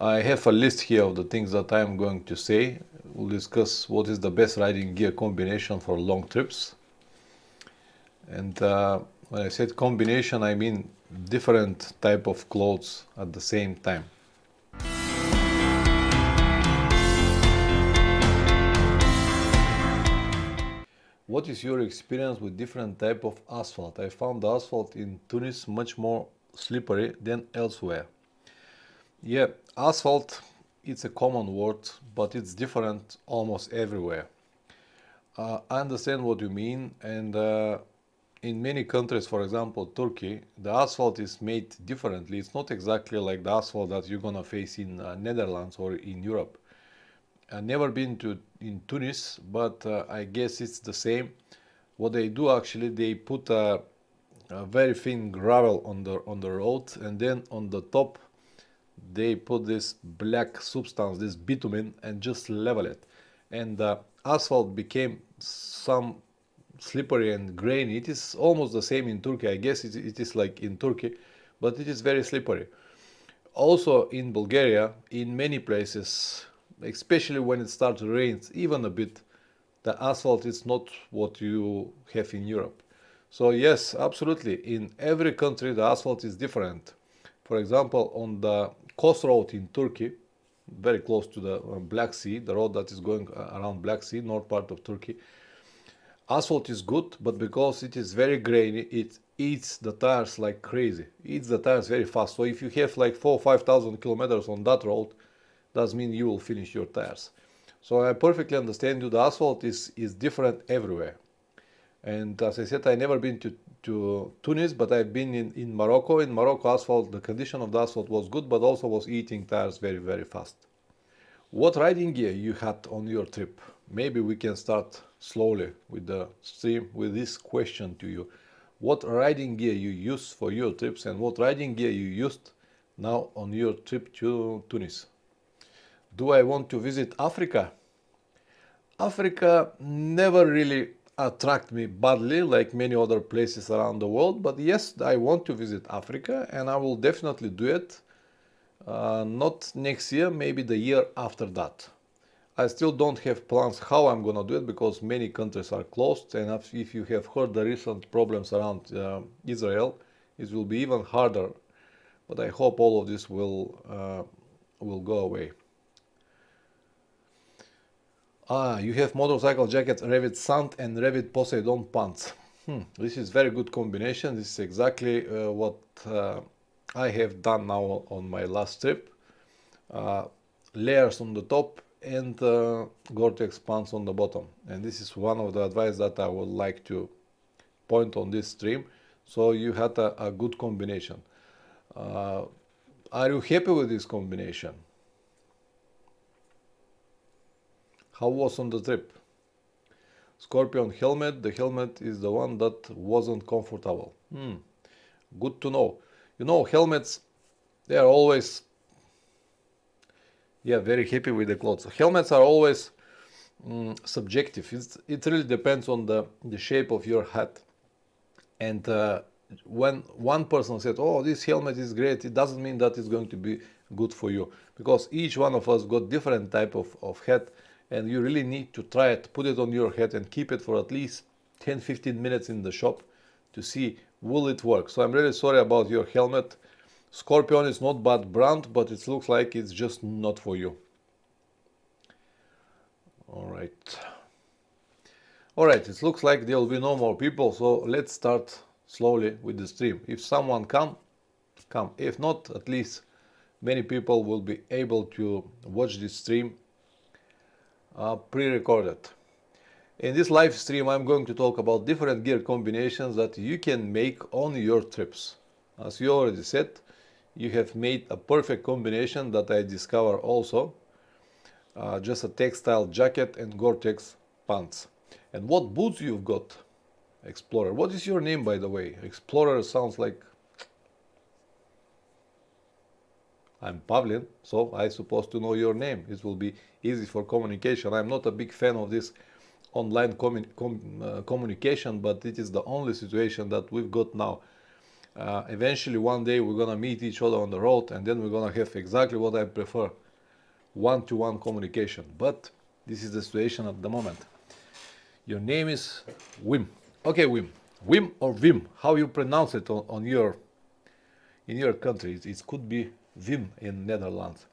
I have a list here of the things that I'm going to say. We'll discuss what is the best riding gear combination for long trips. And when I said combination, I mean different type of clothes at the same time. What is your experience with different type of asphalt? I found the asphalt in Tunis much more slippery than elsewhere. Yeah, asphalt, it's a common word, but it's different almost everywhere. I understand what you mean, and in many countries, for example, Turkey, the asphalt is made differently. It's not exactly like the asphalt that you're gonna face in Netherlands or in Europe. I've never been to in Tunis, but I guess it's the same. What they do actually, they put a very thin gravel on the road, and then on the top they put this black substance, this bitumen, and just level it. And the asphalt became some slippery and grainy. It is almost the same in Turkey. I guess it is like in Turkey, but it is very slippery. Also in Bulgaria, in many places, especially when it starts to rain, even a bit, the asphalt is not what you have in Europe. So yes, absolutely. In every country, the asphalt is different. For example, on the Kos Road in Turkey, very close to the Black Sea, the road that is going around Black Sea, north part of Turkey, asphalt is good, but because it is very grainy, it eats the tires like crazy. Eats the tires very fast. So if you have like 4 or 5,000 kilometers on that road, does mean you will finish your tires. So I perfectly understand you. The asphalt is different everywhere. And as I said, I never been to Tunis, but I've been in Morocco. In Morocco, asphalt, the condition of the asphalt was good, but also was eating tires very, very fast. What riding gear you had on your trip? Maybe we can start slowly with the stream with this question to you. What riding gear you use for your trips and what riding gear you used now on your trip to Tunis? Do I want to visit Africa? Africa never really attract me badly like many other places around the world, but yes, I want to visit Africa and I will definitely do it. Not next year, maybe the year after that. I still don't have plans how I'm gonna do it because many countries are closed, and if you have heard the recent problems around Israel, it will be even harder. But I hope all of this will go away. You have motorcycle jacket Revit Sand and Revit Poseidon pants. This is very good combination. This is exactly what I have done now on my last trip. Layers on the top and Gore-Tex pants on the bottom. And this is one of the advice that I would like to point on this stream. So you had a good combination. Are you happy with this combination? How was on the trip? Scorpion helmet. The helmet is the one that wasn't comfortable. Good to know. You know, helmets, they are always, yeah, very happy with the clothes. Helmets are always subjective. It really depends on the shape of your head. And when one person said, oh, this helmet is great, it doesn't mean that it's going to be good for you. Because each one of us got different type of head. And you really need to try it, put it on your head and keep it for at least 10-15 minutes in the shop to see will it work. So I'm really sorry about your helmet. Scorpion is not bad brand, but it looks like it's just not for you. Alright, it looks like there will be no more people, so let's start slowly with the stream. If someone come. If not, at least many people will be able to watch this stream pre-recorded. In this live stream, I'm going to talk about different gear combinations that you can make on your trips. As you already said, you have made a perfect combination that I discovered also. Just a textile jacket and Gore-Tex pants. And what boots you've got? Explorer. What is your name, by the way? Explorer sounds like I'm Pavlin, so I supposed to know your name. It will be easy for communication. I'm not a big fan of this online communication, but it is the only situation that we've got now. Eventually one day we're gonna meet each other on the road, and then we're gonna have exactly what I prefer, one-to-one communication. But this is the situation at the moment. Your name is Wim. Okay, Wim. Wim or Wim, how you pronounce it on your in your country. It could be Wim in Netherlands.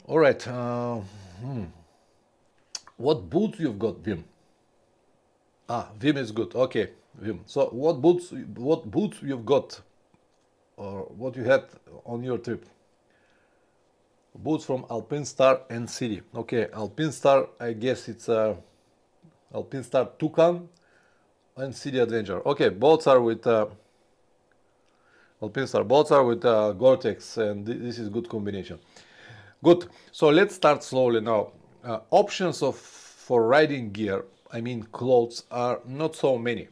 All right. What boots you've got, Wim? Ah, Wim is good. Okay, Wim. So what boots you've got, or what you had on your trip? Boots from Alpinstar and City. Okay, Alpinstar. I guess it's Alpinstar Toucan and City Adventure. Okay, both are with Alpinstar. Both are with Gore-Tex, and this is good combination. Good. So let's start slowly now. Options of for riding gear, I mean clothes, are not so many.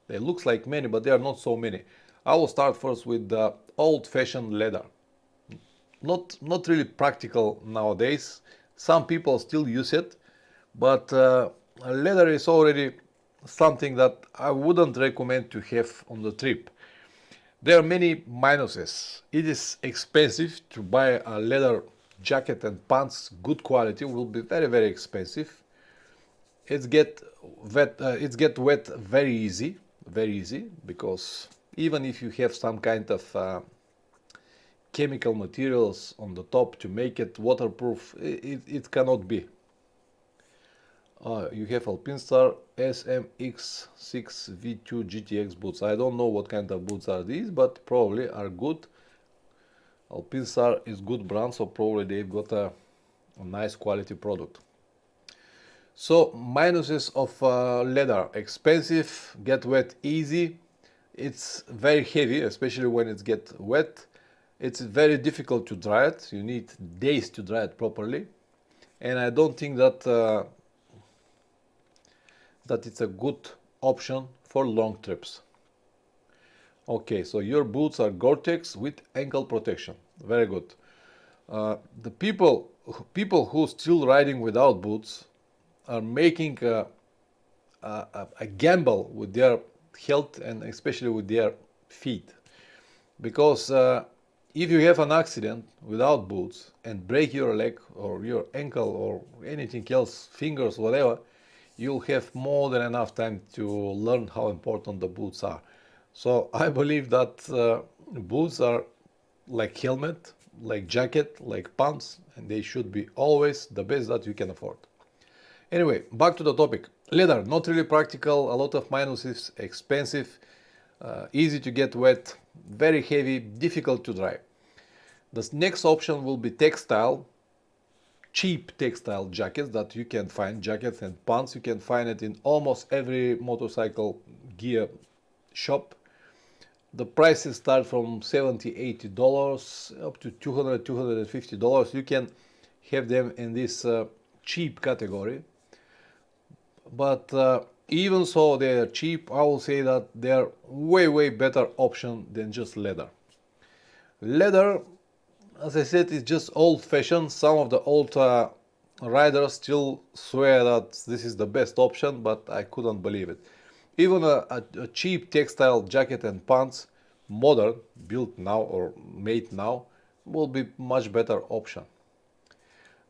They looks like many, but they are not so many. I will start first with the old-fashioned leather. Not really practical nowadays. Some people still use it, but leather is already something that I wouldn't recommend to have on the trip. There are many minuses. It is expensive to buy a leather jacket and pants, good quality, will be very expensive. It's get wet very easy, because even if you have some kind of chemical materials on the top to make it waterproof, it cannot be. You have Alpinstar SMX6 V2 GTX boots. I don't know what kind of boots are these, but probably are good. Alpinstar is good brand, so probably they've got a nice quality product. So minuses of leather: expensive, get wet easy, it's very heavy, especially when it gets wet. It's very difficult to dry it. You need days to dry it properly, and I don't think that it's a good option for long trips. Okay, so your boots are Gore-Tex with ankle protection. Very good. The people who still riding without boots are making a gamble with their health, and especially with their feet, because if you have an accident without boots and break your leg or your ankle or anything else, fingers, whatever, you'll have more than enough time to learn how important the boots are. So I believe that boots are like helmet, like jacket, like pants, and they should be always the best that you can afford. Anyway, back to the topic. Leather, not really practical, a lot of minuses, expensive, easy to get wet, very heavy, difficult to dry. The next option will be textile, cheap textile jackets that you can find, jackets and pants. You can find it in almost every motorcycle gear shop. The prices start from $70-$80 up to $200-$250. You can have them in this cheap category. But even so they are cheap, I will say that they are way better option than just leather. Leather, as I said, is just old-fashioned. Some of the old riders still swear that this is the best option, but I couldn't believe it. Even a cheap textile jacket and pants, modern, built now or made now, will be much better option.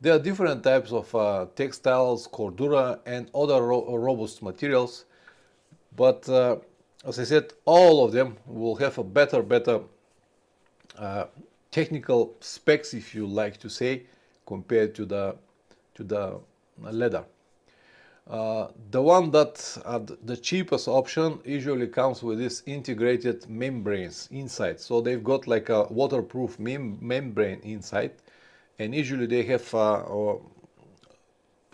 There are different types of textiles, cordura, and other robust materials, but as I said, all of them will have a better technical specs, if you like to say, compared to the leather. The one that the cheapest option usually comes with this integrated membranes inside. So they've got like a waterproof membrane inside, and usually they have a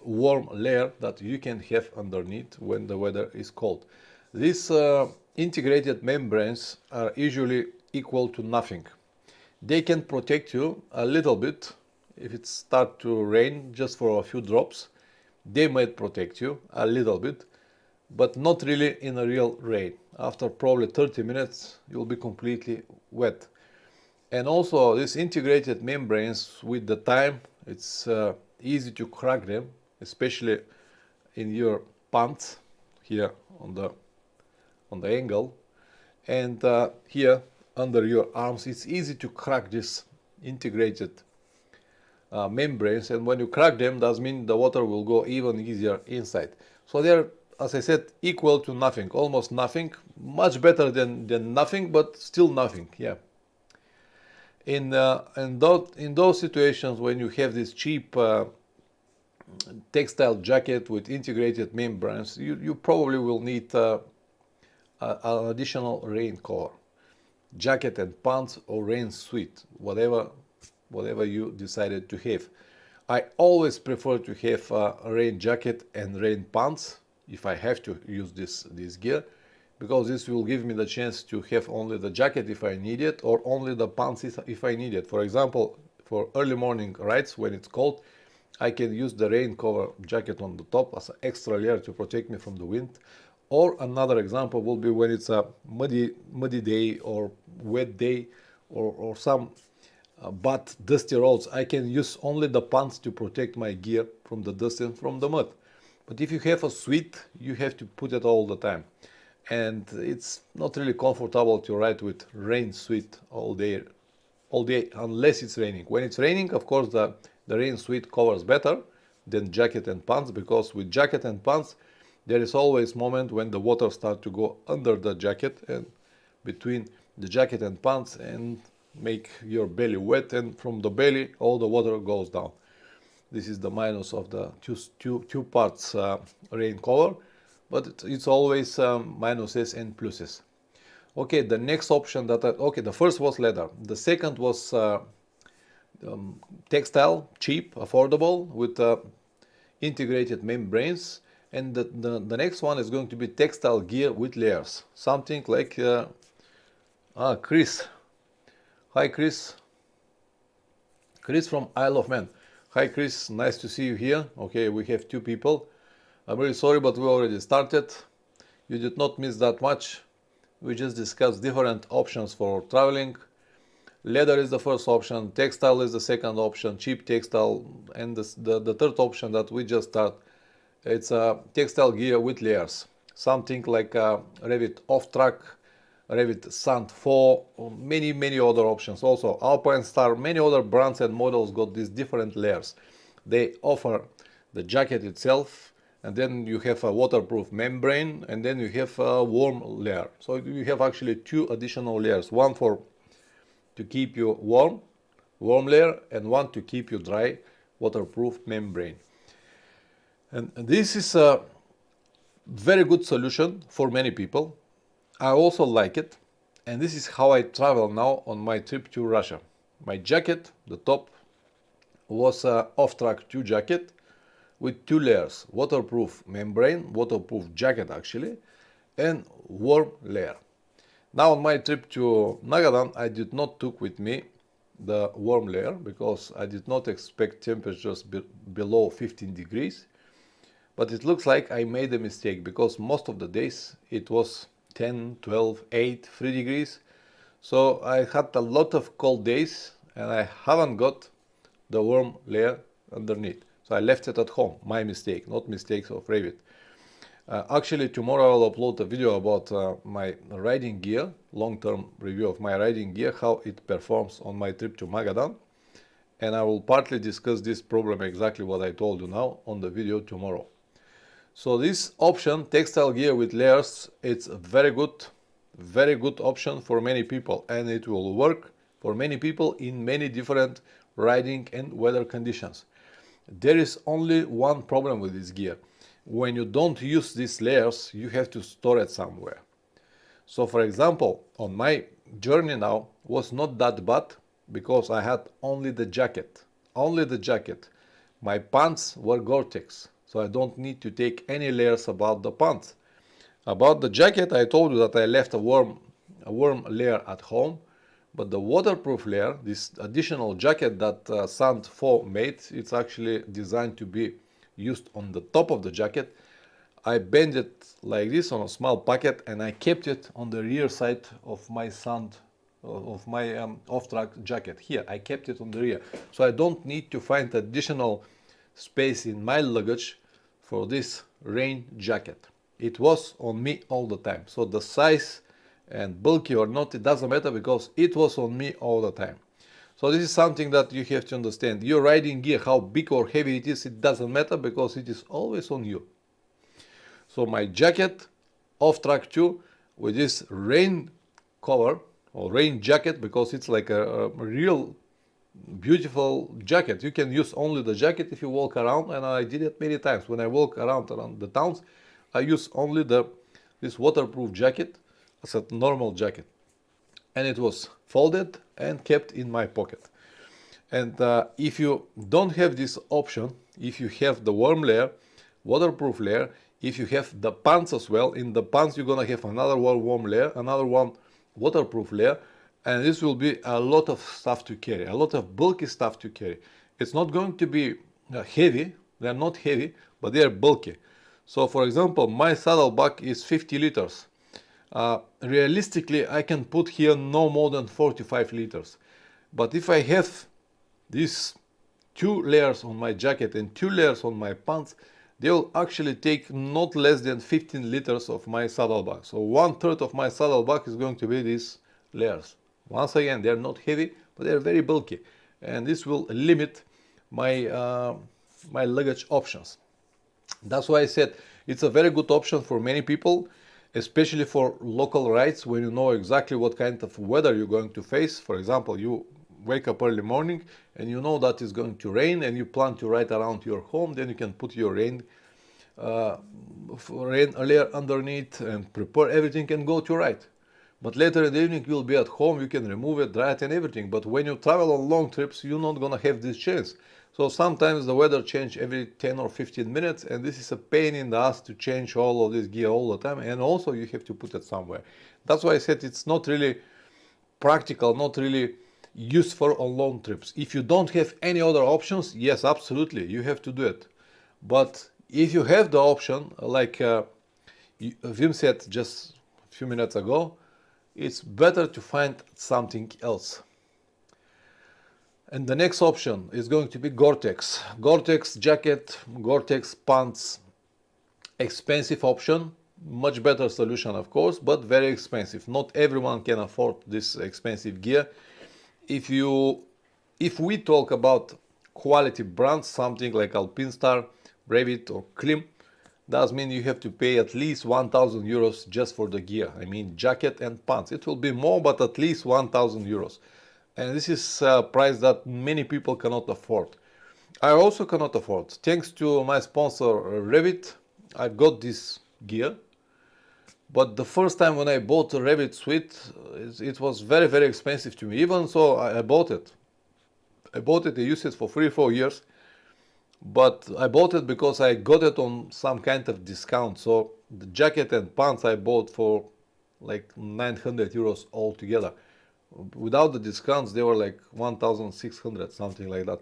warm layer that you can have underneath when the weather is cold. These integrated membranes are usually equal to nothing. They can protect you a little bit if it starts to rain, just for a few drops. They might protect you a little bit, but not really in a real rain. After probably 30 minutes, you'll be completely wet. And also these integrated membranes, with the time, it's easy to crack them, especially in your pants here on the angle. And here under your arms, it's easy to crack this integrated membranes, and when you crack them, does mean the water will go even easier inside. So they're, as I said, equal to nothing, almost nothing, much better than nothing, but still nothing. Yeah. In those situations when you have this cheap textile jacket with integrated membranes, you probably will need an additional rain cover, jacket and pants, or rain suit, whatever you decided to have. I always prefer to have a rain jacket and rain pants if I have to use this gear, because this will give me the chance to have only the jacket if I need it, or only the pants if I need it. For example, for early morning rides when it's cold, I can use the rain cover jacket on the top as an extra layer to protect me from the wind. Or another example will be when it's a muddy day or wet day, or some but dusty roads. I can use only the pants to protect my gear from the dust and from the mud. But if you have a suit, you have to put it all the time. And it's not really comfortable to ride with rain suit all day unless it's raining. When it's raining, of course, the rain suit covers better than jacket and pants, because with jacket and pants, there is always moment when the water starts to go under the jacket and between the jacket and pants and make your belly wet, and from the belly all the water goes down. This is the minus of the two parts rain cover, but it's always minuses and pluses. Okay, the next option okay, the first was leather. The second was textile, cheap, affordable, with integrated membranes. And the next one is going to be textile gear with layers. Something like Chris. Hi, Chris. Chris from Isle of Man. Hi, Chris. Nice to see you here. Okay, we have two people. I'm really sorry, but we already started. You did not miss that much. We just discussed different options for traveling. Leather is the first option, textile is the second option, cheap textile, and the third option that we just start, it's a textile gear with layers. Something like Revit Off-Track, Revit Sand 4, many other options. Also Alpinestar, many other brands and models got these different layers. They offer the jacket itself, and then you have a waterproof membrane, and then you have a warm layer. So you have actually two additional layers, one for to keep you warm layer, and one to keep you dry, waterproof membrane. And this is a very good solution for many people. I also like it, and this is how I travel now on my trip to Russia. My jacket, the top, was a Off-Track 2 jacket with two layers, waterproof membrane, waterproof jacket actually, and warm layer. Now on my trip to Magadan, I did not took with me the warm layer because I did not expect temperatures below 15 degrees. But it looks like I made a mistake, because most of the days it was 10, 12, 8, 3 degrees. So I had a lot of cold days and I haven't got the warm layer underneath. So I left it at home. My mistake, not mistakes of Revit. Actually, tomorrow I'll upload a video about my riding gear, long-term review of my riding gear, how it performs on my trip to Magadan. And I will partly discuss this problem, exactly what I told you now, on the video tomorrow. So this option, textile gear with layers, it's a very good option for many people, and it will work for many people in many different riding and weather conditions. There is only one problem with this gear. When you don't use these layers, you have to store it somewhere. So for example, on my journey now was not that bad, because I had only the jacket. My pants were Gore-Tex, so I don't need to take any layers about the pants. About the jacket, I told you that I left a warm layer at home, but the waterproof layer, this additional jacket that Sand 4 made, it's actually designed to be used on the top of the jacket. I bent it like this on a small packet, and I kept it on the rear side of my Off-Track jacket. Here, I kept it on the rear, so I don't need to find additional space in my luggage for this rain jacket. It was on me all the time. So the size and bulky or not, it doesn't matter because it was on me all the time. So this is something that you have to understand. Your riding gear, how big or heavy it is, it doesn't matter because it is always on you. So my jacket, off-track 2, with this rain cover or rain jacket, because it's like a real beautiful jacket. You can use only the jacket if you walk around, and I did it many times. When I walk around the towns, I use only this waterproof jacket as a normal jacket. And it was folded and kept in my pocket. And if you don't have this option, if you have the warm layer, waterproof layer, if you have the pants as well, in the pants you're gonna have another warm layer, another one waterproof layer, and this will be a lot of stuff to carry, a lot of bulky stuff to carry. It's not going to be heavy, they're not heavy, but they are bulky. So for example, my saddlebag is 50 liters. Realistically, I can put here no more than 45 liters. But if I have these 2 layers on my jacket and 2 layers on my pants, they will actually take not less than 15 liters of my saddlebag. So 1/3 of my saddlebag is going to be these layers. Once again, they're not heavy, but they're very bulky. And this will limit my, my luggage options. That's why I said it's a very good option for many people, especially for local rides when you know exactly what kind of weather you're going to face. For example, you wake up early morning and you know that it's going to rain and you plan to ride around your home, then you can put your rain layer underneath and prepare everything and go to ride. But later in the evening you'll be at home, you can remove it, dry it and everything. But when you travel on long trips, you're not gonna have this chance. So sometimes the weather change every 10 or 15 minutes, and this is a pain in the ass to change all of this gear all the time, and also you have to put it somewhere. That's why I said it's not really practical, not really useful on long trips. If you don't have any other options, yes, absolutely, you have to do it. But if you have the option, like Wim said just a few minutes ago, it's better to find something else. And the next option is going to be Gore-Tex. Gore-Tex jacket, Gore-Tex pants, expensive option, much better solution of course, but very expensive. Not everyone can afford this expensive gear. If we talk about quality brands, something like Alpinestar, Revit or Klim, that means you have to pay at least 1,000 euros just for the gear. I mean jacket and pants. It will be more, but at least 1,000 euros. And this is a price that many people cannot afford. I also cannot afford. Thanks to my sponsor Revit, I got this gear. But the first time when I bought a Revit suite, it was very, very expensive to me. Even so, I bought it. I used it for 3-4 years. But I bought it because I got it on some kind of discount. So the jacket and pants I bought for like 900 euros altogether. Without the discounts, they were like 1,600, something like that.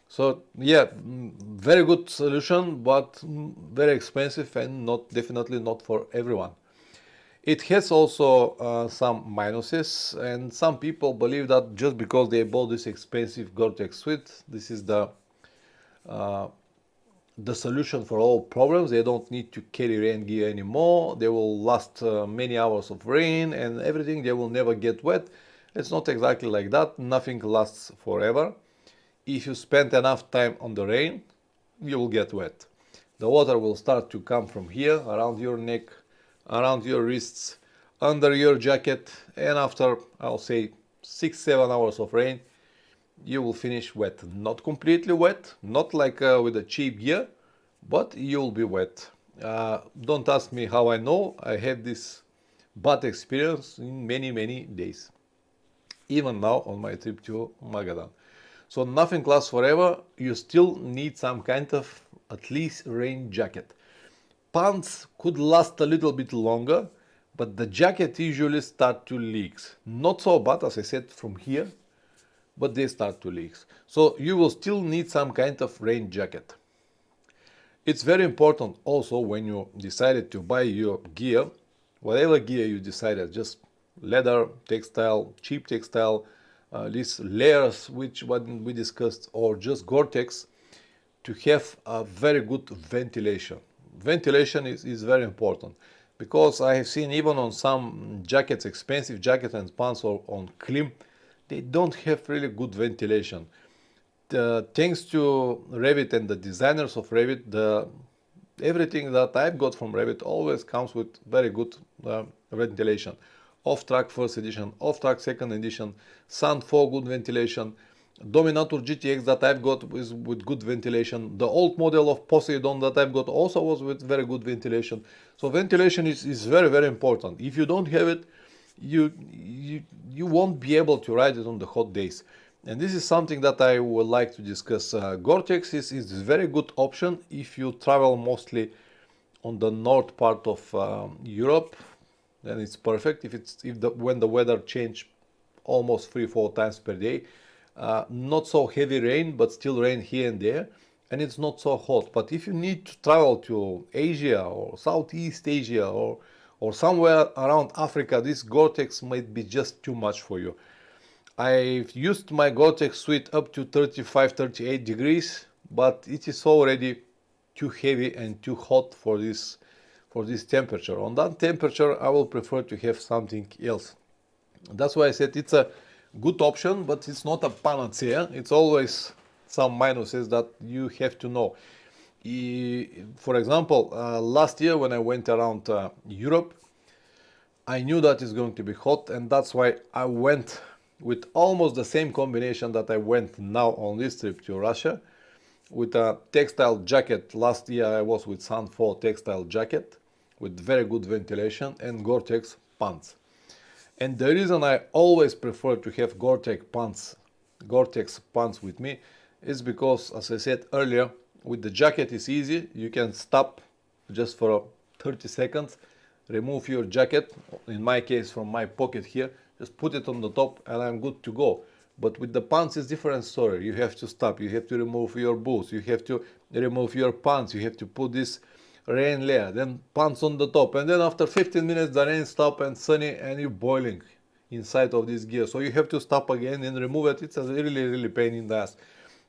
So yeah, very good solution, but very expensive and definitely not for everyone. It has also some minuses, and some people believe that just because they bought this expensive Gore-Tex suite, this is the solution for all problems. They don't need to carry rain gear anymore. They will last many hours of rain and everything. They will never get wet. It's not exactly like that. Nothing lasts forever. If you spend enough time on the rain, you will get wet. The water will start to come from here, around your neck, around your wrists, under your jacket, and after, I'll say, 6-7 hours of rain, you will finish wet. Not completely wet, not like with a cheap gear, but you'll be wet. Don't ask me how I know. I had this bad experience in many days. Even now on my trip to Magadan. So nothing lasts forever. You still need some kind of at least rain jacket. Pants could last a little bit longer, but the jacket usually start to leak. Not so bad as I said from here, but they start to leak. So you will still need some kind of rain jacket. It's very important also when you decided to buy your gear, whatever gear you decided, just leather, textile, cheap textile, these layers which we discussed, or just Gore-Tex, to have a very good ventilation. Ventilation is very important. because I have seen even on some jackets, expensive jackets and pants or on Klim, they don't have really good ventilation. Thanks to Revit and the designers of Revit, everything that I've got from Revit always comes with very good ventilation. Off-track first edition, off-track second edition, Sand 4 good ventilation, Dominator GTX that I've got is with good ventilation. The old model of Poseidon that I've got also was with very good ventilation. So ventilation is very, very important. If you don't have it, you won't be able to ride it on the hot days. And this is something that I would like to discuss. Gore-Tex is a very good option if you travel mostly on the north part of Europe. Then it's perfect. When the weather change almost 3-4 times per day, not so heavy rain, but still rain here and there, and it's not so hot. But if you need to travel to Asia or Southeast Asia or somewhere around Africa, this Gore-Tex might be just too much for you. I've used my Gore-Tex suite up to 35-38 degrees, but it is already too heavy and too hot for this temperature. On that temperature, I will prefer to have something else. That's why I said it's a good option, but it's not a panacea. It's always some minuses that you have to know. For example, last year when I went around Europe, I knew that it's going to be hot, and that's why I went with almost the same combination that I went now on this trip to Russia, with a textile jacket. Last year I was with Sand 4 textile jacket with very good ventilation and Gore-Tex pants. And the reason I always prefer to have Gore-Tex pants with me is because, as I said earlier, with the jacket it's easy. You can stop just for 30 seconds, remove your jacket, in my case from my pocket here, just put it on the top and I'm good to go. But with the pants it's different story. You have to stop, you have to remove your boots, you have to remove your pants, you have to put this rain layer, then pants on the top, and then after 15 minutes the rain stop and sunny and you're boiling inside of this gear. So you have to stop again and remove it. It's a really pain in the ass.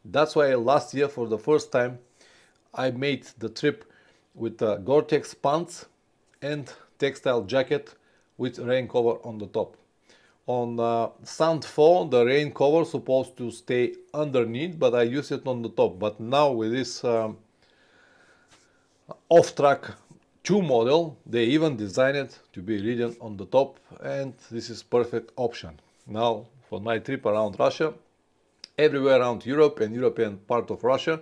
That's why last year for the first time I made the trip with Gore-Tex pants and textile jacket with rain cover on the top. On Sand 4 the rain cover supposed to stay underneath, but I use it on the top. But now with this off-track 2 model, they even designed it to be ridden on the top, and this is perfect option. Now for my trip around Russia, everywhere around Europe and European part of Russia,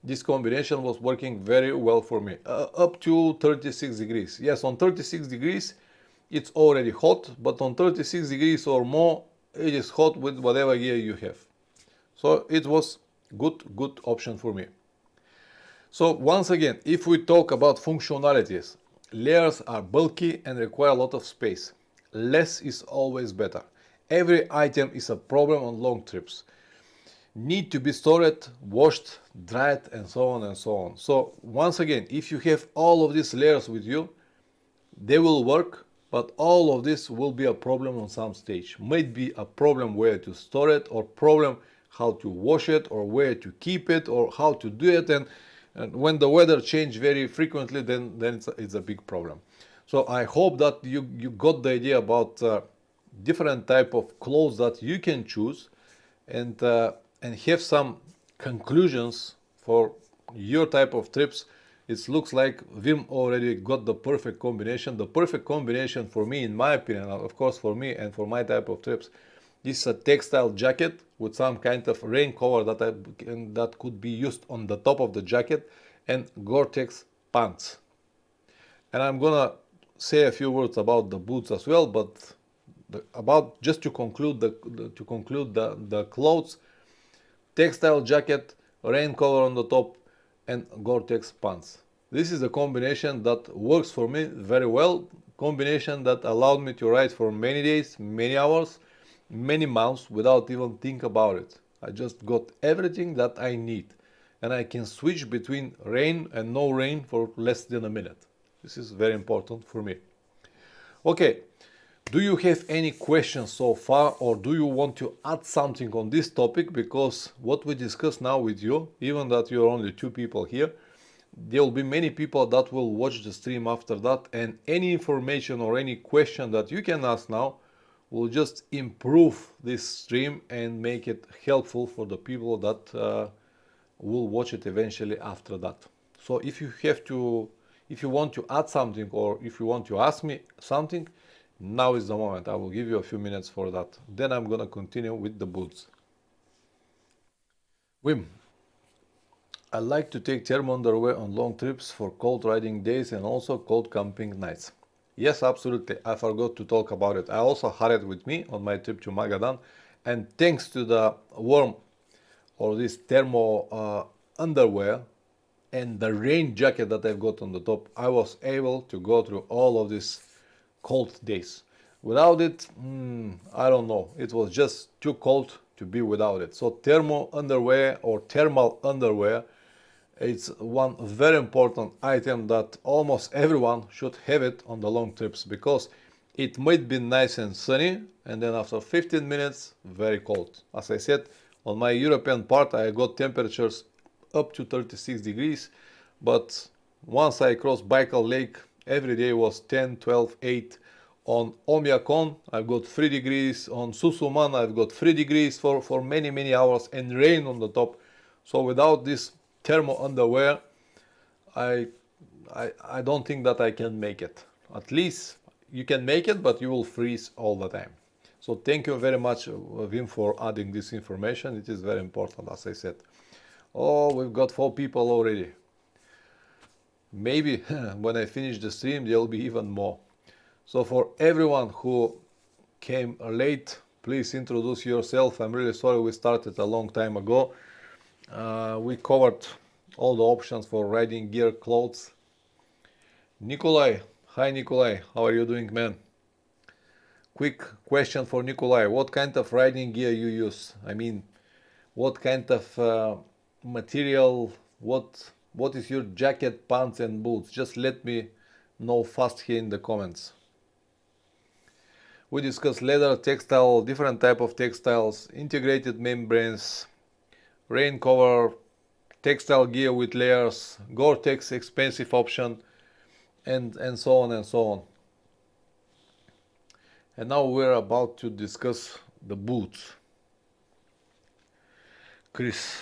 this combination was working very well for me, up to 36 degrees. Yes, on 36 degrees it's already hot, but on 36 degrees or more it is hot with whatever gear you have. So it was good option for me. So once again, if we talk about functionalities, layers are bulky and require a lot of space. Less is always better. Every item is a problem on long trips. Need to be stored, washed, dried, and so on and so on. So once again, if you have all of these layers with you, they will work, but all of this will be a problem on some stage. Might be a problem where to store it, or problem how to wash it, or where to keep it, or how to do it. And when the weather change very frequently, then it's a big problem. So I hope that you got the idea about different type of clothes that you can choose, and have some conclusions for your type of trips. It looks like Wim already got the perfect combination. The perfect combination for me, in my opinion, of course for me and for my type of trips, this is a textile jacket with some kind of rain cover that could be used on the top of the jacket, and Gore-Tex pants. And I'm gonna say a few words about the boots as well, but just to conclude the clothes: textile jacket, rain cover on the top, and Gore-Tex pants. This is a combination that works for me very well. Combination that allowed me to ride for many days, many hours, many months without even think about it. I just got everything that I need, and I can switch between rain and no rain for less than a minute. This is very important for me. Okay, do you have any questions so far, or do you want to add something on this topic? Because what we discussed now with you, even that you're only 2 people here, there will be many people that will watch the stream after that, and any information or any question that you can ask now will just improve this stream and make it helpful for the people that will watch it eventually after that. So if you want to add something, or if you want to ask me something, now is the moment. I will give you a few minutes for that. Then I'm gonna continue with the boots. Wim, I like to take thermal underwear on long trips for cold riding days and also cold camping nights. Yes, absolutely. I forgot to talk about it. I also had it with me on my trip to Magadan, and thanks to the warm or this thermo underwear and the rain jacket that I've got on the top, I was able to go through all of these cold days. Without it, I don't know. It was just too cold to be without it. So thermo underwear or thermal underwear, it's one very important item that almost everyone should have it on the long trips, because it might be nice and sunny, and then after 15 minutes, very cold. As I said, on my European part, I got temperatures up to 36 degrees, but once I crossed Baikal Lake, every day was 10, 12, 8. On Omiakon, I've got 3 degrees. On Susuman, I've got 3 degrees for many, many hours, and rain on the top. So without this thermal underwear, I don't think that I can make it. At least you can make it, but you will freeze all the time. So thank you very much, Wim, for adding this information. It is very important, as I said. Oh, we've got 4 people already. Maybe when I finish the stream, there will be even more. So for everyone who came late, please introduce yourself. I'm really sorry we started a long time ago. We covered all the options for riding gear, clothes. Nikolai, hi Nikolai, how are you doing, man? Quick question for Nikolai, what kind of riding gear you use? I mean, what kind of material, what is your jacket, pants and boots? Just let me know fast here in the comments. We discuss leather, textile, different type of textiles, integrated membranes, rain cover, textile gear with layers, Gore-Tex expensive option, and so on and so on. And now we're about to discuss the boots. Chris,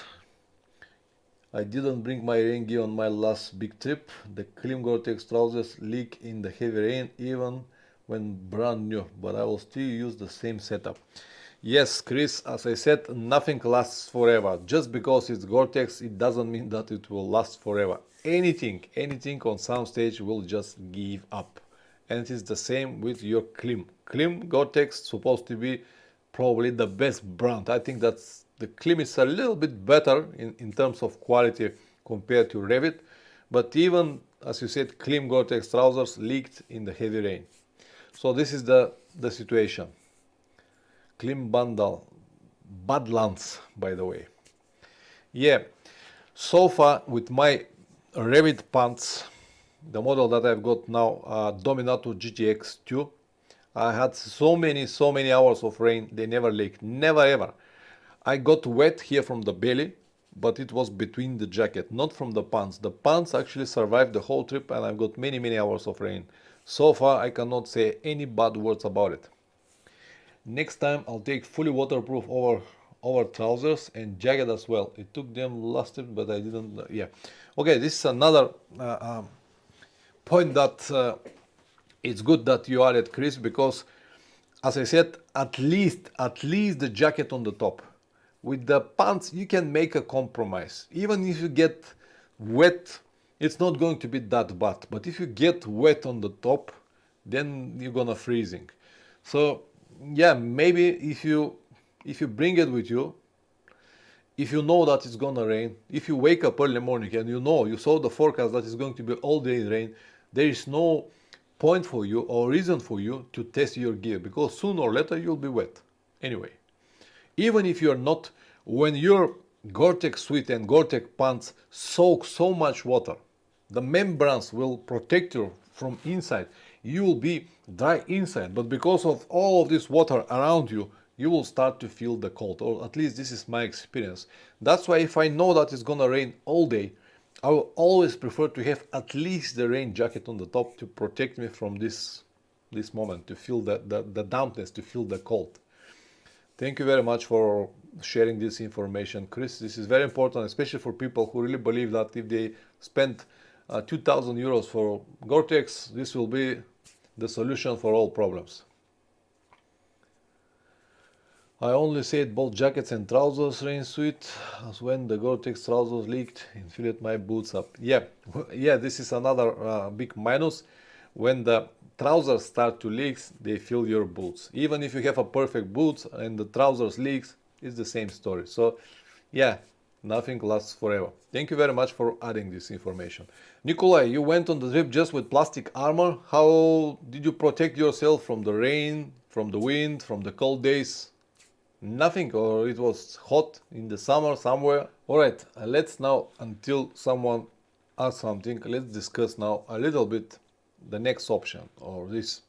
I didn't bring my rain gear on my last big trip. The Klim Gore-Tex trousers leak in the heavy rain even when brand new, but I will still use the same setup. Yes, Chris, as I said, nothing lasts forever. Just because it's Gore-Tex, it doesn't mean that it will last forever. Anything on some stage will just give up. And it is the same with your Klim. Klim Gore-Tex supposed to be probably the best brand. I think that's the Klim is a little bit better in terms of quality compared to Revit. But even, as you said, Klim Gore-Tex trousers leaked in the heavy rain. So this is the situation. Klim Bundle, Badlands, by the way. Yeah, so far with my Revit pants, the model that I've got now, Dominato GTX 2, I had so many hours of rain, they never leaked, never ever. I got wet here from the belly, but it was between the jacket, not from the pants. The pants actually survived the whole trip, and I've got many hours of rain. So far, I cannot say any bad words about it. Next time, I'll take fully waterproof over trousers and jacket as well. It took them last trip, but I didn't. Yeah. Okay, this is another point that it's good that you added, Chris, because as I said, at least the jacket on the top. With the pants, you can make a compromise. Even if you get wet, it's not going to be that bad. But if you get wet on the top, then you're gonna freezing. So yeah, maybe if you bring it with you, if you know that it's gonna rain, if you wake up early morning and you saw the forecast that it's going to be all day rain, there is no point for you or reason for you to test your gear, because sooner or later you'll be wet anyway. Even if you're not, when your Gore-Tex suit and Gore-Tex pants soak so much water, the membranes will protect you from inside. You will be dry inside, but because of all of this water around you, you will start to feel the cold, or at least this is my experience. That's why if I know that it's gonna rain all day, I will always prefer to have at least the rain jacket on the top to protect me from this moment, to feel the dampness, to feel the cold. Thank you very much for sharing this information, Chris. This is very important, especially for people who really believe that if they spend 2,000 euros for Gore-Tex, this will be the solution for all problems. I only said both jackets and trousers rain suit, as when the Gore-Tex trousers leaked and filled my boots up. Yeah, yeah, this is another big minus. When the trousers start to leak, they fill your boots. Even if you have a perfect boots and the trousers leaks, it's the same story. So, yeah, nothing lasts forever. Thank you very much for adding this information. Nikolai, you went on the trip just with plastic armor. How did you protect yourself from the rain, from the wind, from the cold days? Nothing, or it was hot in the summer somewhere. Alright, let's now, until someone asks something, let's discuss now a little bit the next option, or this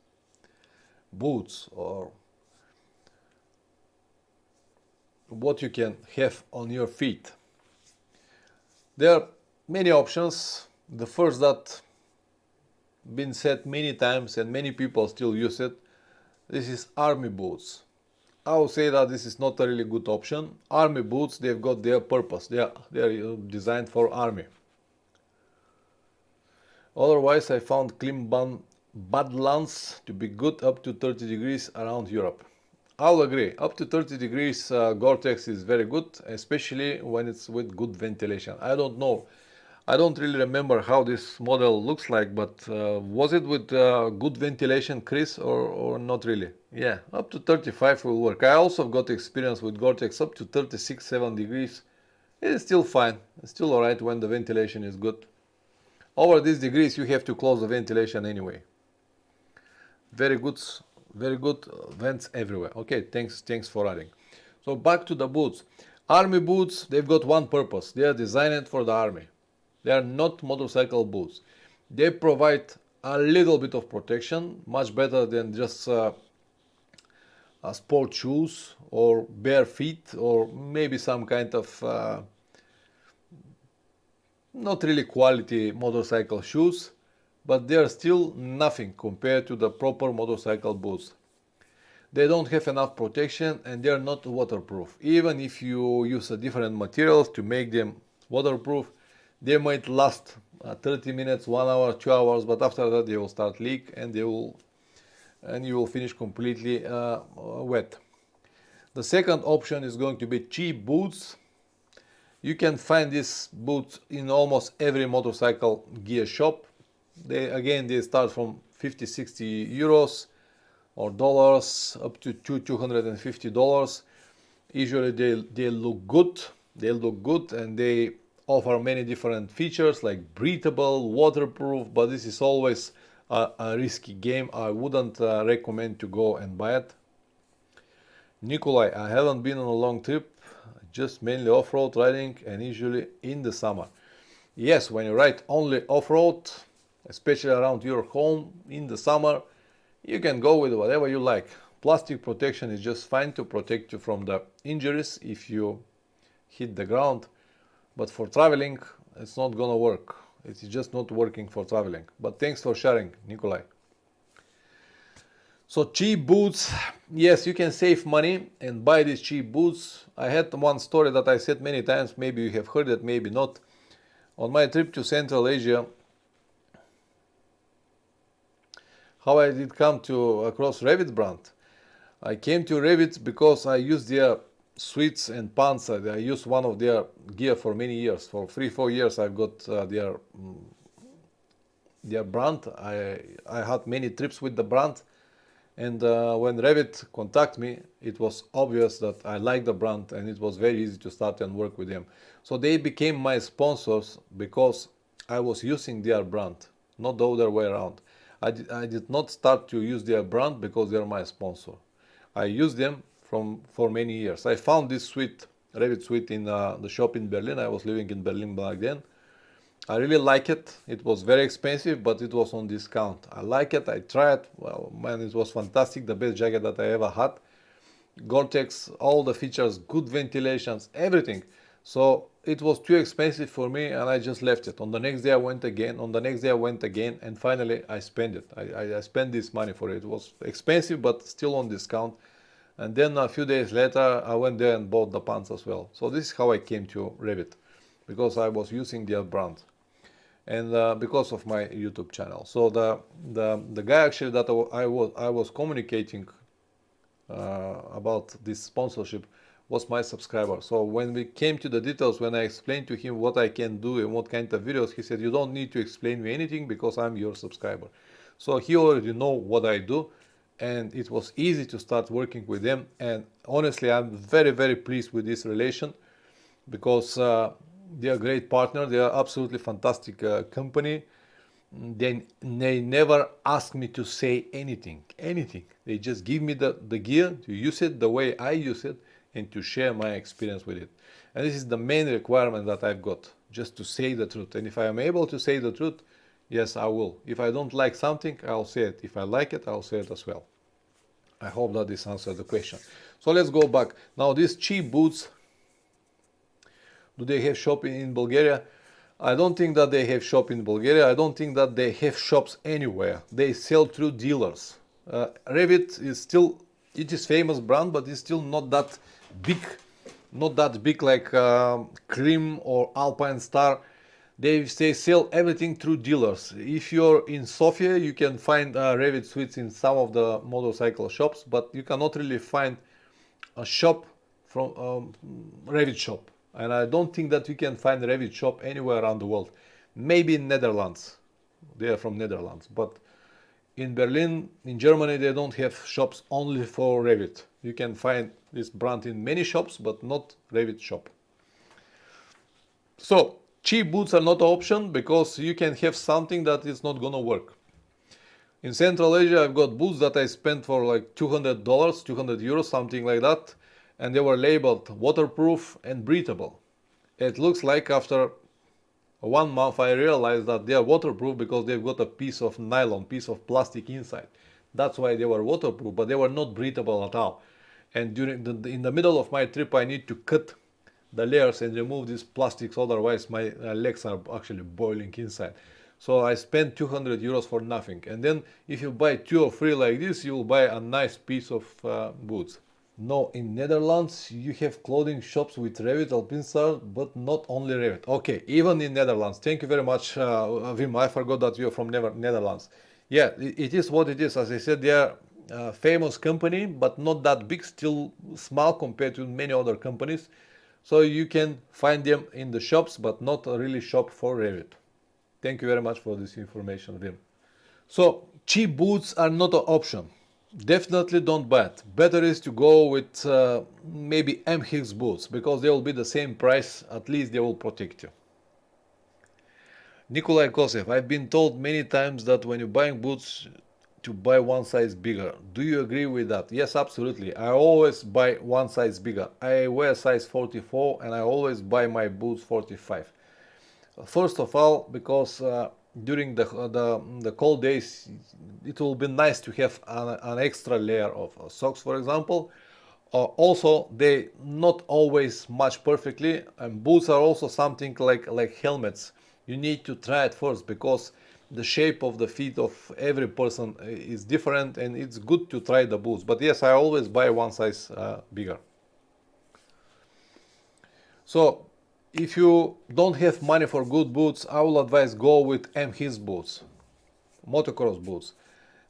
boots, or what you can have on your feet. There are many options. The first that been said many times and many people still use it, this is army boots. I would say that this is not a really good option. Army boots, they've got their purpose. They are designed for army. Otherwise, I found Klimban Badlands to be good up to 30 degrees around Europe. I'll agree. Up to 30 degrees Gore-Tex is very good, especially when it's with good ventilation. I don't know. I don't really remember how this model looks like, but was it with good ventilation, Chris, or not really? Yeah, up to 35 will work. I also got experience with Gore-Tex up to 36, 7 degrees. It is still fine. It's still alright when the ventilation is good. Over these degrees, you have to close the ventilation anyway. Very good vents everywhere. Okay, thanks for adding. So back to the boots. Army boots, they've got one purpose. They are designed for the army. They are not motorcycle boots. They provide a little bit of protection, much better than just sport shoes or bare feet, or maybe some kind of not really quality motorcycle shoes, but they are still nothing compared to the proper motorcycle boots. They don't have enough protection and they are not waterproof. Even if you use different materials to make them waterproof, they might last 30 minutes, 1 hour, 2 hours, but after that they will start leak and you will finish completely wet. The second option is going to be cheap boots. You can find these boots in almost every motorcycle gear shop. They start from 50, 60 euros or dollars up to $250. Usually they look good. They look good and they offer many different features like breathable, waterproof, but this is always a risky game. I wouldn't recommend to go and buy it. Nikolai, I haven't been on a long trip, just mainly off-road riding and usually in the summer. Yes, when you ride only off-road, especially around your home in the summer, you can go with whatever you like. Plastic protection is just fine to protect you from the injuries if you hit the ground, but for traveling, it's not gonna work. It's just not working for traveling. But thanks for sharing, Nikolai. So cheap boots, yes, you can save money and buy these cheap boots. I had one story that I said many times, maybe you have heard it, maybe not. On my trip to Central Asia, how I did come to across Revit brand. I came to Revit because I used their suits and pants. I used one of their gear for many years. For 3-4 years I've got their brand. I had many trips with the brand. And when Revit contacted me, it was obvious that I liked the brand and it was very easy to start and work with them. So they became my sponsors because I was using their brand, not the other way around. I did not start to use their brand because they're my sponsor. I used them for many years. I found this suite, Revit suite, in the shop in Berlin. I was living in Berlin back then. I really like it. It was very expensive, but it was on discount. I like it. I tried. Well, man, it was fantastic. The best jacket that I ever had. Gore-Tex, all the features, good ventilations, everything. So it was too expensive for me, and I just left it. On the next day I went again, on the next day I went again, and finally I spent it. I spent this money for it. It was expensive but still on discount. And then a few days later I went there and bought the pants as well. So this is how I came to Revit, because I was using their brand, and because of my YouTube channel. So the guy actually that I was communicating about this sponsorship was my subscriber. So when we came to the details, when I explained to him what I can do and what kind of videos, he said, you don't need to explain me anything because I'm your subscriber. So he already know what I do, and it was easy to start working with them. And honestly, I'm very, very pleased with this relation, because they are a great partner. They are absolutely fantastic company. They never ask me to say anything. They just give me the gear to use it the way I use it and to share my experience with it. And this is the main requirement that I've got, just to say the truth. And if I am able to say the truth, yes, I will. If I don't like something, I'll say it. If I like it, I'll say it as well. I hope that this answers the question. So let's go back. Now these cheap boots, do they have shop in Bulgaria? I don't think that they have shop in Bulgaria. I don't think that they have shops anywhere. They sell through dealers. Revit is still, it is famous brand, but it's still not that big. Not that big like Krim or Alpine Star. They sell everything through dealers. If you're in Sofia, you can find Revit suites in some of the motorcycle shops, but you cannot really find a shop from Revit shop. And I don't think that you can find Revit shop anywhere around the world. Maybe in Netherlands. They are from Netherlands. But in Berlin, in Germany, they don't have shops only for Revit. You can find this brand in many shops, but not Revit shop. So cheap boots are not an option, because you can have something that is not gonna work. In Central Asia, I've got boots that I spent for like $200, 200 euros, something like that. And they were labeled waterproof and breathable. It looks like after 1 month I realized that they are waterproof because they've got a piece of nylon, piece of plastic inside. That's why they were waterproof, but they were not breathable at all. And in the middle of my trip, I need to cut the layers and remove these plastics, otherwise my legs are actually boiling inside. So I spent 200 euros for nothing. And then if you buy 2 or 3 like this, you will buy a nice piece of boots. No, in Netherlands you have clothing shops with Revit, Alpinstar, but not only Revit. Okay, even in Netherlands. Thank you very much, Wim. I forgot that you're from Netherlands. Yeah, it is what it is. As I said, they are a famous company, but not that big, still small compared to many other companies. So you can find them in the shops, but not a really shop for Revit. Thank you very much for this information, Wim. So cheap boots are not an option. Definitely don't buy it. Better is to go with maybe M. Hicks boots, because they will be the same price. At least they will protect you. Nikolai Kosev, I've been told many times that when you're buying boots, to buy one size bigger. Do you agree with that? Yes, absolutely. I always buy one size bigger. I wear size 44 and I always buy my boots 45. First of all, because during the cold days, it will be nice to have an extra layer of socks, for example. Also, they not always match perfectly, and boots are also something like helmets. You need to try it first, because the shape of the feet of every person is different, and it's good to try the boots. But yes, I always buy one size bigger. So if you don't have money for good boots, I will advise go with M. Hicks boots, motocross boots.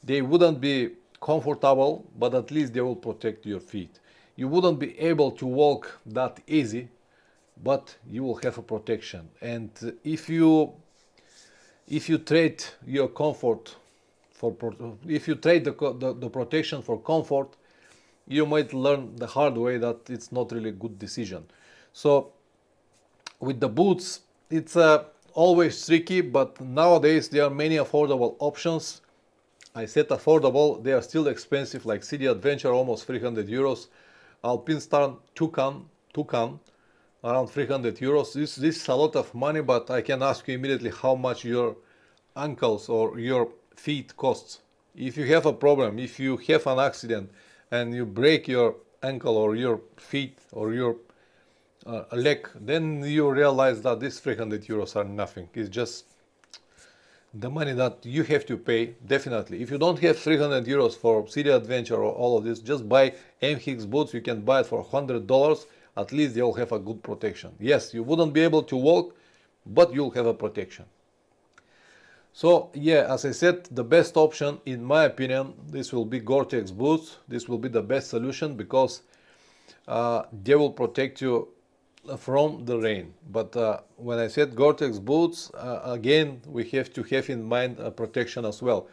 They wouldn't be comfortable, but at least they will protect your feet. You wouldn't be able to walk that easy, but you will have a protection. And if you trade your comfort for if you trade the protection for comfort, you might learn the hard way that it's not really a good decision. So with the boots, it's always tricky, but nowadays there are many affordable options. I said affordable, they are still expensive, like City Adventure, almost 300 euros. Alpinstar Toucan, around 300 euros. This is a lot of money, but I can ask you immediately how much your ankles or your feet costs. If you have a problem, if you have an accident and you break your ankle or your feet or your leg, then you realize that these 300 euros are nothing. It's just the money that you have to pay. Definitely, if you don't have 300 euros for City Adventure or all of this, just buy MX boots. You can buy it for $100. At least they'll have a good protection. Yes, you wouldn't be able to walk, but you'll have a protection. So yeah, as I said, the best option in my opinion, this will be Gore-Tex boots. This will be the best solution because they will protect you from the rain. But when I said Gore-Tex boots, again, we have to have in mind protection as well.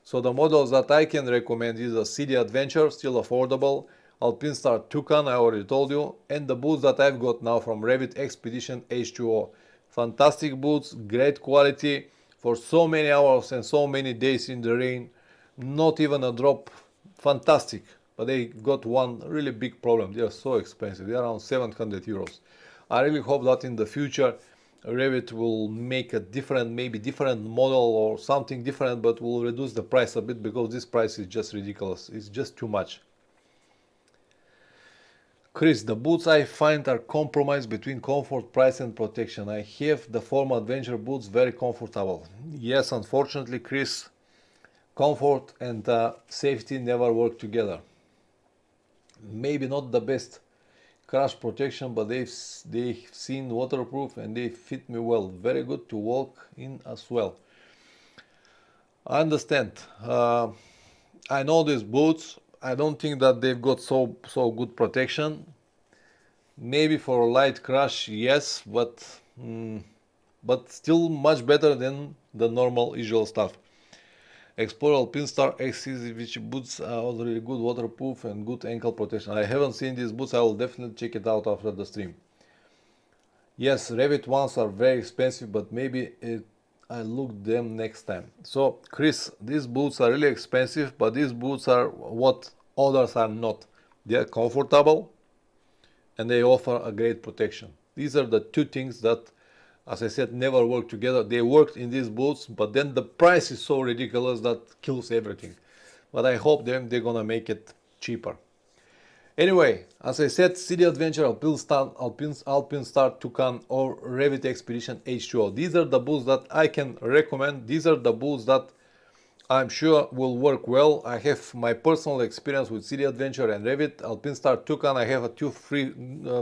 So the models that I can recommend is a City Adventure, still affordable, Alpinstar Toucan, I already told you, and the boots that I've got now from Revit Expedition H2O. Fantastic boots, great quality, for so many hours and so many days in the rain, not even a drop, fantastic. But they got one really big problem, they are so expensive, they are around 700 euros. I really hope that in the future Revit will make a different, maybe different model or something different, but will reduce the price a bit because this price is just ridiculous, it's just too much. Chris, the boots I find are compromised between comfort, price and protection. I have the Forma Adventure boots, very comfortable. Yes, unfortunately, Chris, comfort and safety never work together. Maybe not the best crash protection, but they've seen waterproof and they fit me well. Very good to walk in as well. I understand. I know these boots. I don't think that they've got so good protection. Maybe for a light crash, yes, but still much better than the normal usual stuff. Explorer Alpinstar XC, which boots are really good, waterproof and good ankle protection. I haven't seen these boots. I will definitely check it out after the stream. Yes, Revit ones are very expensive, but maybe I look them next time. So Chris, these boots are really expensive, but these boots are what others are not. They are comfortable and they offer a great protection. These are the two things that, as I said, never work together. They worked in these boots, but then the price is so ridiculous that kills everything. But I hope they're gonna make it cheaper. Anyway, as I said, City Adventure, Alpinstar Toucan or Revit Expedition H2O. These are the boots that I can recommend. These are the boots that I'm sure will work well. I have my personal experience with City Adventure and Revit. Alpinstar Toucan, I have two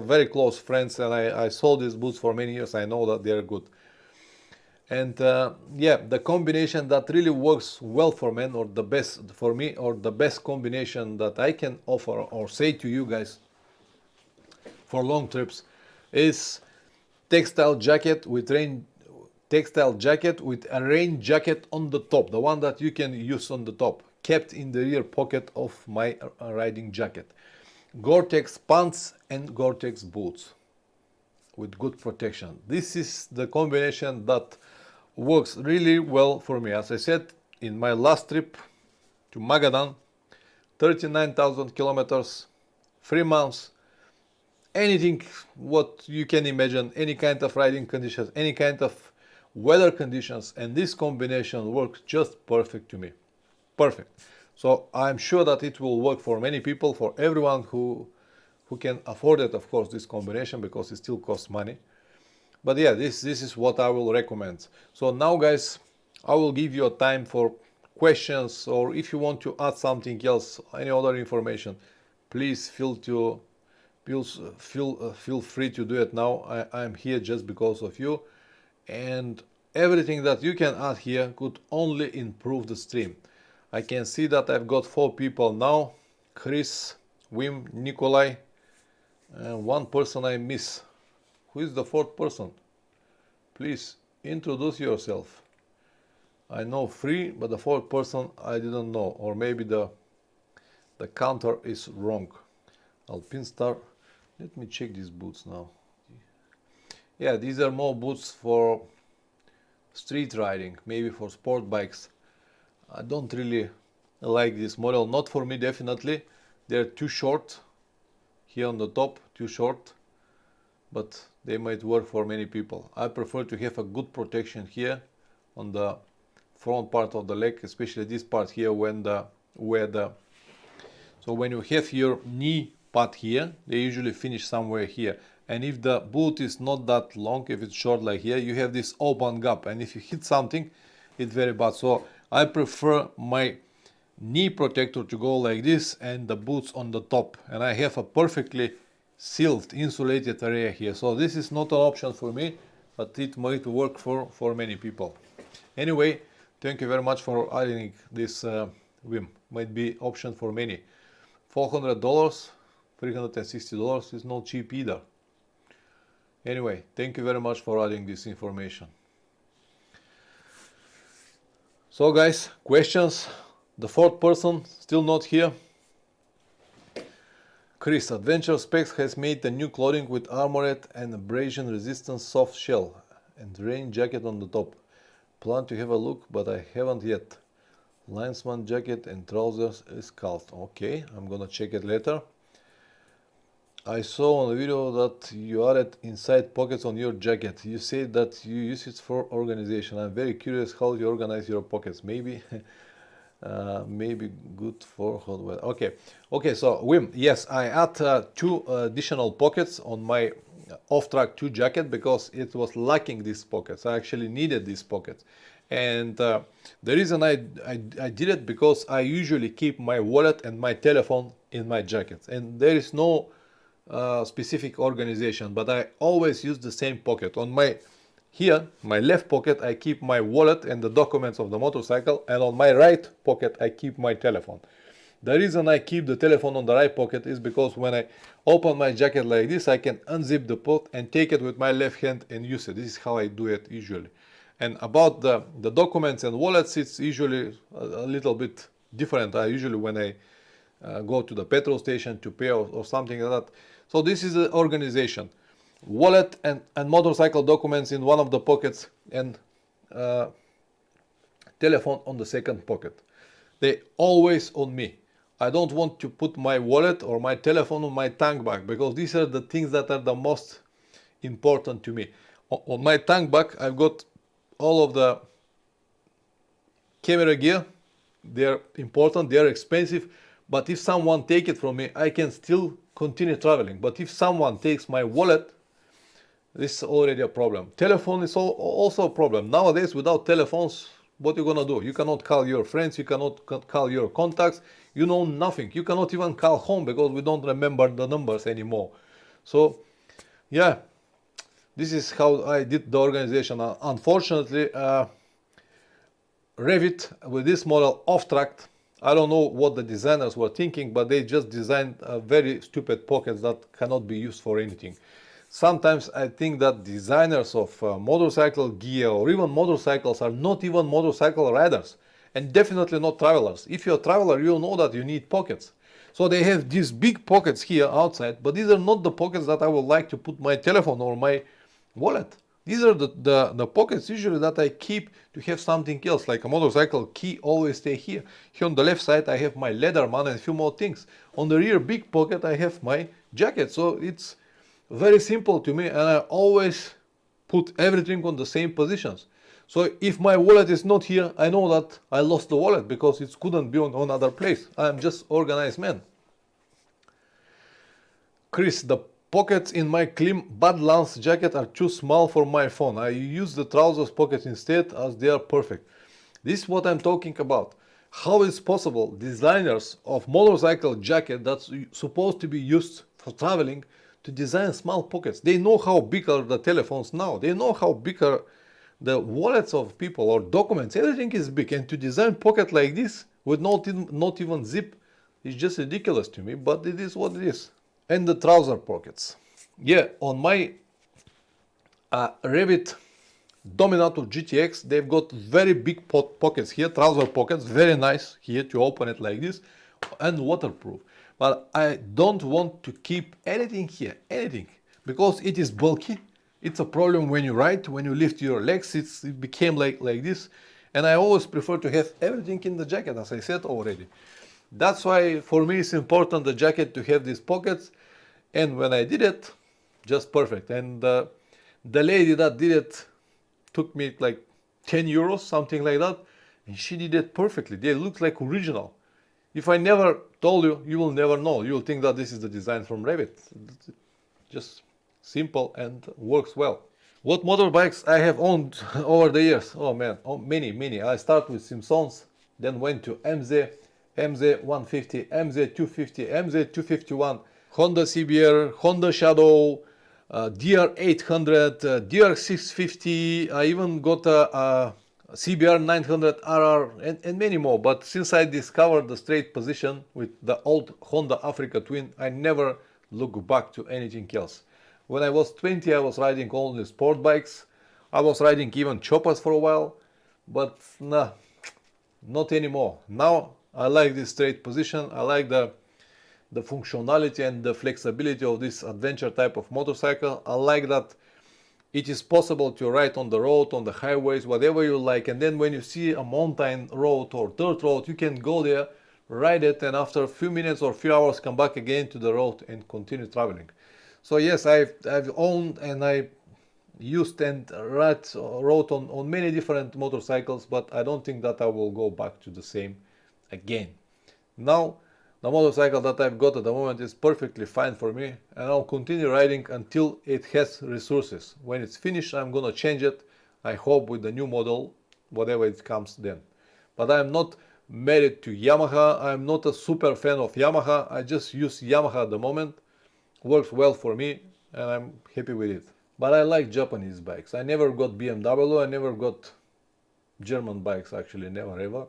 very close friends and I sold these boots for many years. I know that they're good. And yeah, the combination that really works well for men, or the best for me, or the best combination that I can offer or say to you guys for long trips is textile jacket with a rain jacket on the top, the one that you can use on the top, kept in the rear pocket of my riding jacket. Gore-Tex pants and Gore-Tex boots with good protection. This is the combination that works really well for me. As I said, in my last trip to Magadan, 39,000 kilometers, 3 months, anything what you can imagine, any kind of riding conditions, any kind of weather conditions, and this combination works just perfect to me. Perfect. So I'm sure that it will work for many people, for everyone who can afford it, of course, this combination, because it still costs money. But yeah, this is what I will recommend. So now guys, I will give you a time for questions, or if you want to add something else, any other information, please feel free to do it now. I'm here just because of you, and everything that you can add here could only improve the stream. I can see that I've got 4 people now: Chris, Wim, Nikolai, and one person I miss. Who is the 4th person? Please introduce yourself. I know 3, but the 4th person I didn't know, or maybe the counter is wrong. Alpinstar. Let me check these boots now. Yeah, these are more boots for street riding, maybe for sport bikes. I don't really like this model, not for me definitely. They're too short here on the top, too short, but they might work for many people. I prefer to have a good protection here on the front part of the leg, especially this part here so when you have your knee part here, they usually finish somewhere here, and if the boot is not that long, if it's short like here, you have this open gap, and if you hit something, it's very bad. So I prefer my knee protector to go like this and the boots on the top, and I have a perfectly sealed insulated area here. So this is not an option for me, but it might work for many people. Anyway, thank you very much for adding this Wim. Might be option for many. $400, $360 is not cheap either. Anyway, thank you very much for adding this information. So guys, questions? The fourth person still not here. Chris, Adventure Specs has made a new clothing with armored and abrasion resistant soft shell and rain jacket on the top. Plan to have a look, but I haven't yet. Linesman jacket and trousers is called. Okay, I'm gonna check it later. I saw on the video that you added inside pockets on your jacket. You say that you use it for organization. I'm very curious how you organize your pockets. Maybe maybe good for hot weather. Okay, so Wim, yes, I add 2 additional pockets on my off-track 2 jacket because it was lacking these pockets. I actually needed these pockets, and the reason I did it because I usually keep my wallet and my telephone in my jacket, and there is no specific organization, but I always use the same pocket. On my left pocket I keep my wallet and the documents of the motorcycle, and on my right pocket I keep my telephone. The reason I keep the telephone on the right pocket is because when I open my jacket like this, I can unzip the pot and take it with my left hand and use it. This is how I do it usually. And about the documents and wallets, it's usually a little bit different. I usually, when I go to the petrol station to pay or something like that. So this is the organization. Wallet and motorcycle documents in one of the pockets, and telephone on the second pocket. They always on me. I don't want to put my wallet or my telephone on my tank bag because these are the things that are the most important to me. On my tank bag I've got all of the camera gear. They're important, they're expensive, but if someone take it from me, I can still continue traveling. But if someone takes my wallet, this is already a problem. Telephone is also a problem. Nowadays, without telephones, what are you gonna do? You cannot call your friends, you cannot call your contacts, you know nothing. You cannot even call home because we don't remember the numbers anymore. So, yeah, this is how I did the organization. Unfortunately, Revit with this model off-track, I don't know what the designers were thinking, but they just designed very stupid pockets that cannot be used for anything. Sometimes I think that designers of motorcycle gear or even motorcycles are not even motorcycle riders, and definitely not travelers. If you're a traveler, you'll know that you need pockets. So they have these big pockets here outside, but these are not the pockets that I would like to put my telephone or my wallet. These are the pockets usually that I keep to have something else, like a motorcycle key always stay here. Here on the left side I have my Leatherman and a few more things. On the rear big pocket I have my jacket. So it's very simple to me, and I always put everything on the same positions. So if my wallet is not here, I know that I lost the wallet because it couldn't be on another place. I'm just organized man. Chris, the pockets in my Klim Badlands jacket are too small for my phone. I use the trousers pockets instead as they are perfect. This is what I'm talking about. How is possible designers of motorcycle jacket that's supposed to be used for traveling to design small pockets? They know how big are the telephones now. They know how big are the wallets of people or documents. Everything is big, and to design pocket like this with not even zip is just ridiculous to me, but it is what it is. And the trouser pockets. Yeah, on my Revit Dominator GTX, they've got very big pockets here, trouser pockets, very nice here to open it like this, and waterproof. But I don't want to keep anything here, anything, because it is bulky. It's a problem when you ride, when you lift your legs, it became like this. And I always prefer to have everything in the jacket, as I said already. That's why for me it's important the jacket to have these pockets. And when I did it, just perfect. And the lady that did it took me like 10 euros, something like that. And she did it perfectly. They look like original. If I never told you, you will never know. You'll think that this is the design from Revit. Just simple and works well. What motorbikes I have owned over the years? Oh man, many. I start with Simpsons, then went to MZ, MZ150, MZ250, MZ251, Honda CBR, Honda Shadow, DR800, DR650. I even got a CBR 900RR and many more. But since I discovered the straight position with the old Honda Africa Twin, I never look back to anything else. When I was 20, I was riding only sport bikes. I was riding even choppers for a while, but nah, not anymore. Now I like this straight position. I like the functionality and the flexibility of this adventure type of motorcycle. I like that it is possible to ride on the road, on the highways, whatever you like. And then when you see a mountain road or dirt road, you can go there, ride it, and after a few minutes or few hours come back again to the road and continue traveling. So yes, I've owned and I used and rode on many different motorcycles, but I don't think that I will go back to the same again. Now, the motorcycle that I've got at the moment is perfectly fine for me, and I'll continue riding until it has resources. When it's finished, I'm gonna change it, I hope with the new model, whatever it comes then. But I'm not married to Yamaha, I'm not a super fan of Yamaha, I just use Yamaha at the moment. Works well for me and I'm happy with it. But I like Japanese bikes. I never got BMW, I never got German bikes, actually, never ever.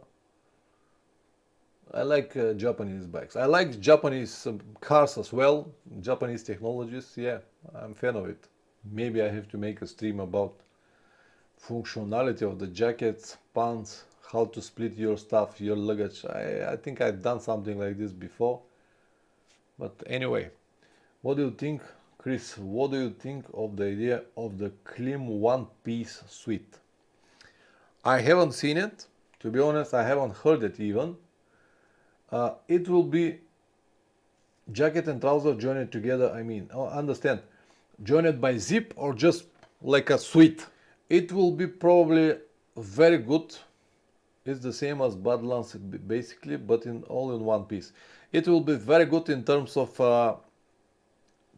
I like Japanese bikes. I like Japanese cars as well, Japanese technologies, yeah, I'm a fan of it. Maybe I have to make a stream about functionality of the jackets, pants, how to split your stuff, your luggage. I think I've done something like this before. But anyway, what do you think, Chris? What do you think of the idea of the Klim one-piece suite? I haven't seen it. To be honest, I haven't heard it even. It will be jacket and trouser joined together. I mean, understand, joined by zip or just like a suite. It will be probably very good. It's the same as Badlands basically, but all in one piece. It will be very good in terms of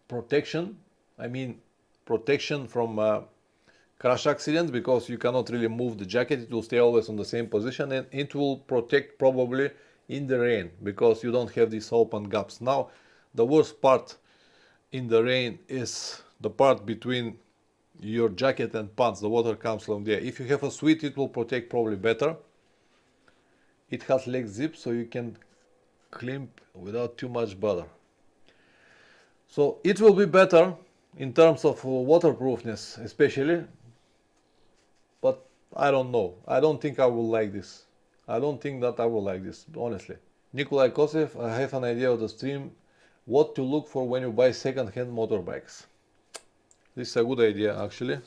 protection. I mean, protection from crash accidents, because you cannot really move the jacket. It will stay always on the same position, and it will protect probably in the rain because you don't have these open gaps. Now, the worst part in the rain is the part between your jacket and pants. The water comes from there. If you have a suite, it will protect probably better. It has leg zip, so you can climp without too much bother. So it will be better in terms of waterproofness especially, but I don't know. I don't think I will like this. I don't think that I will like this, honestly. Nikolai Kosev, I have an idea of the stream, what to look for when you buy second-hand motorbikes. This is a good idea, actually.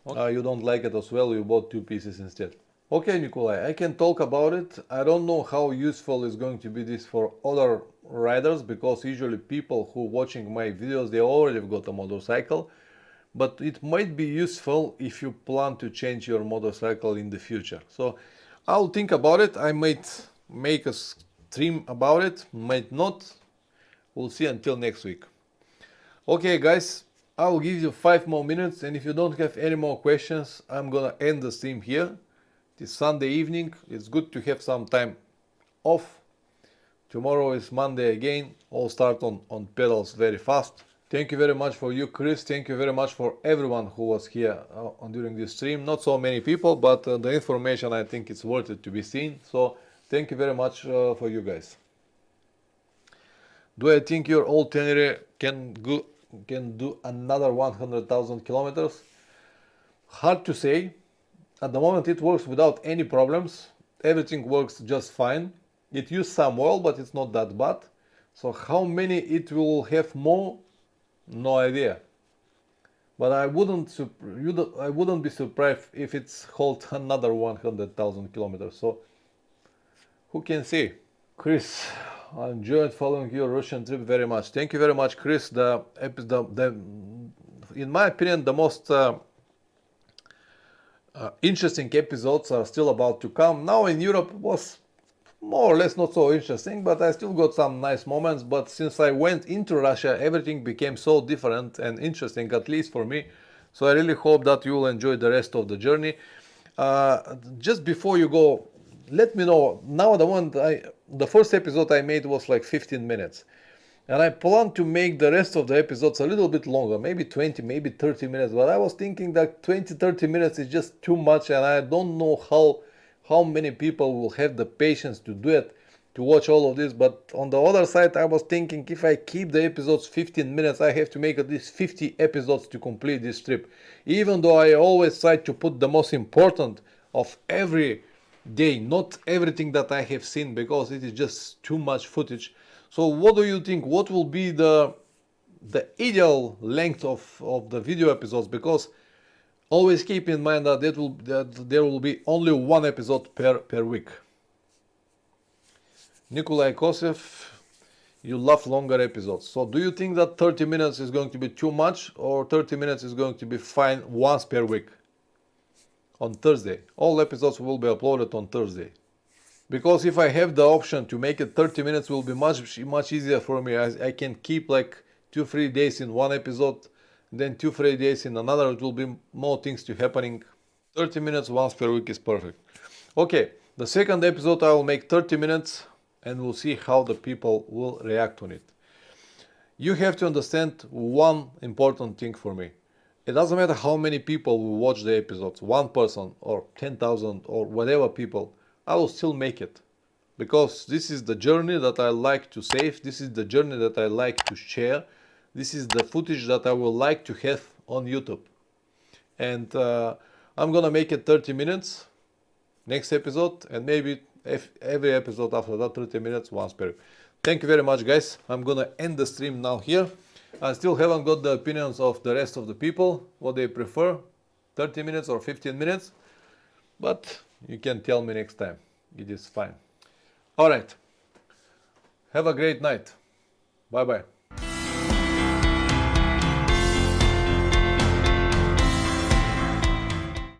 You don't like it as well, you bought two pieces instead. Okay, Nikolai, I can talk about it. I don't know how useful is going to be this for other riders, because usually people who watching my videos, they already got a motorcycle. But it might be useful if you plan to change your motorcycle in the future. So I'll think about it. I might make a stream about it, might not. We'll see until next week. Okay, guys, I'll give you 5 more minutes, and if you don't have any more questions, I'm gonna end the stream here. It's Sunday evening. It's good to have some time off. Tomorrow is Monday again. All start on pedals very fast. Thank you very much for you, Chris. Thank you very much for everyone who was here during this stream. Not so many people, but the information, I think it's worth it to be seen. So thank you very much for you guys. Do I think your old Tenere can do another 100,000 kilometers? Hard to say. At the moment it works without any problems. Everything works just fine. It used some oil, but it's not that bad. So how many it will have more? No idea. But I wouldn't be surprised if it's hold another 100,000 kilometers. So who can say? Chris, I enjoyed following your Russian trip very much. Thank you very much, Chris. In my opinion, the most interesting episodes are still about to come. Now in Europe was more or less not so interesting, but I still got some nice moments. But since I went into Russia, everything became so different and interesting, at least for me. So I really hope that you will enjoy the rest of the journey. Just before you go, let me know. Now the first episode I made was like 15 minutes. And I plan to make the rest of the episodes a little bit longer, maybe 20, maybe 30 minutes. But I was thinking that 20, 30 minutes is just too much, and I don't know how many people will have the patience to do it, to watch all of this. But on the other side, I was thinking if I keep the episodes 15 minutes, I have to make at least 50 episodes to complete this trip. Even though I always try to put the most important of every day, not everything that I have seen, because it is just too much footage. So what do you think? What will be the ideal length of the video episodes? Because always keep in mind that there will be only one episode per week. Nikolai Kosev, you love longer episodes. So do you think that 30 minutes is going to be too much, or 30 minutes is going to be fine once per week? On Thursday. All episodes will be uploaded on Thursday. Because if I have the option to make it 30 minutes, will be much easier for me. I can keep like 2-3 days in one episode, then 2-3 days in another. It will be more things to happening. 30 minutes once per week is perfect. Okay, the second episode I will make 30 minutes, and we'll see how the people will react on it. You have to understand one important thing for me. It doesn't matter how many people will watch the episodes, 1 person or 10,000 or whatever people, I will still make it. Because this is the journey that I like to save, this is the journey that I like to share, this is the footage that I would like to have on YouTube. And I'm gonna make it 30 minutes next episode, and maybe every episode after that 30 minutes once per. Thank you very much, guys. I'm gonna end the stream now here. I still haven't got the opinions of the rest of the people, what they prefer, 30 minutes or 15 minutes, but you can tell me next time. It is fine. All right. Have a great night. Bye bye.